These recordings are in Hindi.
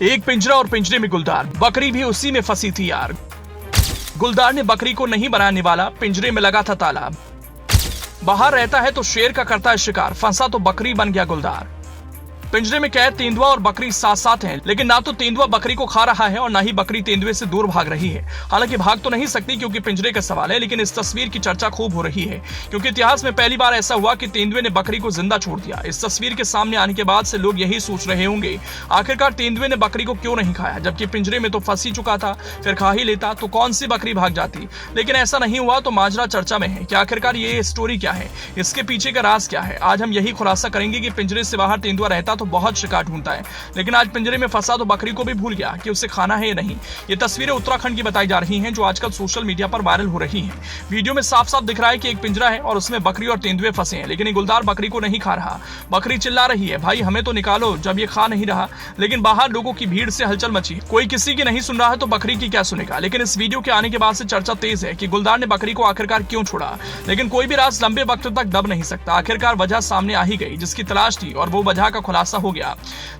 एक पिंजरा और पिंजरे में गुलदार, बकरी भी उसी में फंसी थी यार। गुलदार ने बकरी को नहीं बनाने वाला, पिंजरे में लगा था ताला। बाहर रहता है तो शेर का करता है शिकार, फंसा तो बकरी बन गया गुलदार। पिंजरे में कैद तेंदुआ और बकरी साथ साथ हैं, लेकिन ना तो तेंदुआ बकरी को खा रहा है और ना ही बकरी तेंदुए से दूर भाग रही है। हालांकि भाग तो नहीं सकती क्योंकि पिंजरे का सवाल है, लेकिन इस तस्वीर की चर्चा खूब हो रही है क्योंकि इतिहास में पहली बार ऐसा हुआ कि तेंदुए ने बकरी को जिंदा छोड़ दिया। इस तस्वीर के सामने आने के बाद से लोग यही सोच रहे होंगे आखिरकार तेंदुए ने बकरी को क्यों नहीं खाया, जबकि पिंजरे में तो फंस ही चुका था, फिर खा ही लेता तो कौन सी बकरी भाग जाती। लेकिन ऐसा नहीं हुआ तो माजरा चर्चा में है कि आखिरकार ये स्टोरी क्या है, इसके पीछे का राज क्या है। आज हम यही खुलासा करेंगे कि पिंजरे से बाहर तेंदुआ रहता तो बहुत शिकार ढूंढता है, लेकिन आज पिंजरे में फंसा तो बकरी को भी भूल गया कि उसे खाना है या नहीं। ये तस्वीरें उत्तराखंड की बताई जा रही हैं जो आजकल सोशल मीडिया पर वायरल हो रही हैं। वीडियो में साफ साफ दिख रहा है कि एक पिंजरा है और उसमें बकरी और तेंदुए फंसे हैं, लेकिन ये गुलदार बकरी को नहीं खा रहा। बकरी चिल्ला रही है, भाई हमें तो निकालो जब ये खा नहीं रहा। लेकिन बाहर लोगों की भीड़ से हलचल मची, कोई किसी की नहीं सुन रहा है तो बकरी की क्या सुनेगा। लेकिन इस वीडियो के आने के बाद से चर्चा तेज है कि गुलदार ने बकरी को आखिरकार क्यों छोड़ा, लेकिन कोई भी राज लंबे वक्त तक दब नहीं सकता। आखिरकार वजह सामने आ ही गई जिसकी तलाश थी और वो वजह का खुलासा हो गया।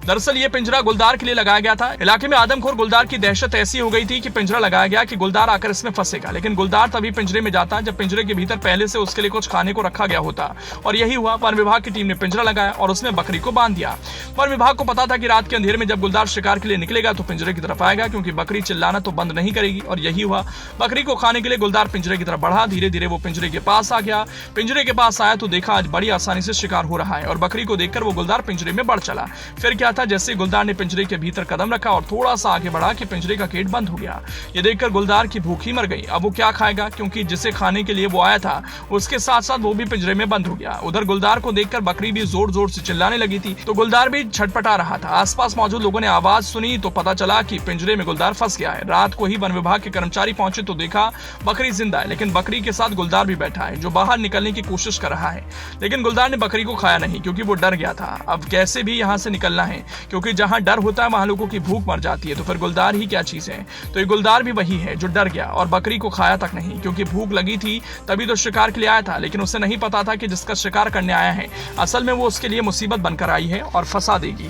दरअसल ये पिंजरा गुलदार के लिए लगाया गया था। इलाके में आदमखोर गुलदार की दहशत ऐसी हो गई थी कि पिंजरा लगाया गया कि गुलदार आकर इसमें फंसेगा, लेकिन गुलदार तभी पिंजरे में जाता जब पिंजरे के भीतर पहले से उसके लिए कुछ खाने को रखा गया होता। और यही हुआ, वन विभाग की टीम ने पिंजरा लगाया और उसमें बकरी को बांध दिया। वन विभाग को पता था कि रात के अंधेरे में जब गुलदार शिकार के लिए निकलेगा तो पिंजरे की तरफ आएगा, क्योंकि बकरी चिल्लाना तो बंद नहीं करेगी। और यही हुआ, बकरी को खाने के लिए गुलदार पिंजरे की तरफ बढ़ा। धीरे धीरे वो पिंजरे के पास आ गया। पिंजरे के पास आया तो देखा आज बड़ी आसानी से शिकार हो रहा है और बकरी को देखकर वो गुलदार पिंजरे में बढ़ चला। फिर क्या था, जैसे गुलदार ने पिंजरे के भीतर कदम रखा और थोड़ा सा आगे बढ़ा कि पिंजरे का गेट बंद हो गया। ये देखकर गुलदार की भूख ही मर गई। अब वो क्या खाएगा, क्योंकि जिसे खाने के लिए वो आया था उसके साथ साथ वो भी पिंजरे में बंद हो गया। उधर गुलदार को देखकर बकरी भी जोर जोर से चिल्लाने लगी थी तो गुलदार भी छटपटा रहा था। आसपास मौजूद लोगों ने आवाज सुनी तो पता चला कि पिंजरे में गुलदार फंस गया है। रात को ही वन विभाग के कर्मचारी पहुंचे तो देखा बकरी जिंदा है, लेकिन बकरी के साथ गुलदार भी बैठा है जो बाहर निकलने की कोशिश कर रहा है। लेकिन गुलदार ने बकरी को खाया नहीं क्योंकि वो डर गया था। अब कैसे भी यहाँ से निकलना है, क्योंकि जहाँ डर होता है वहां लोगों की भूख मर जाती है, तो फिर गुलदार ही क्या चीज है। तो ये गुलदार भी वही है जो डर गया और बकरी को खाया तक नहीं, क्योंकि भूख लगी थी तभी तो शिकार के लिए आया था। लेकिन उसे नहीं पता था कि जिसका शिकार करने आया है असल में वो उसके लिए मुसीबत बनकर आई है और फंसा देगी।